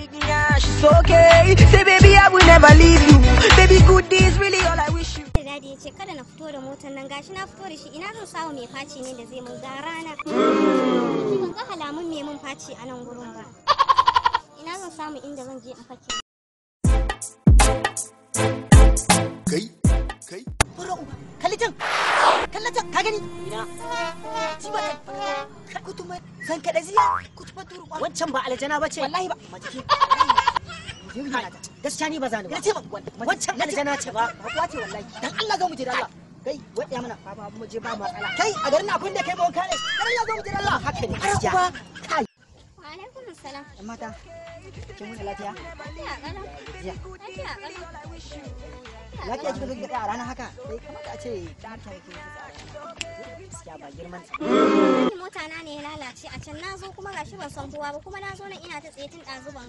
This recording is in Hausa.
She's okay. Say baby I will never leave you. Baby good is really all I wish you. Dadi ya ce kada na fito da motar nan gashi na fito da shi ina zan samu mai faci ne da zai mun ga rana. Ban ga halamun mai mun faci a nan gurin ba. Ina zan samu inda zan je in fake. Kai. Kalitan ka gani? Ina. Jibatan. Kutuma san kada ziya. Kutuba turu. Wancan ba aljana bace. Wallahi ba. Majiki. Gaskiya ni ba za ni ba. Wancan aljana ce ba. Ba ce wallahi. Dan Allah zo mu je da Allah. Kai wadiya mana ba mu je ba matsala. Kai a garin abin da kai ba wanka ne. Dan Allah zo mu je da Allah. Haka ne gaskiya. Kai. Wa alaikum assalam. Mata. Kin mun lafiya? Lafiya kalau. Lafiya. Lafiya kalau. Lafiya kika zo gida a rana haka. Sai kamata a ce gaskiya ba girman Mota na ne ya lalace a can nazo kuma gashi ban san kowa ba kuma nazo nan ina ta tsaye tun ɗazu ban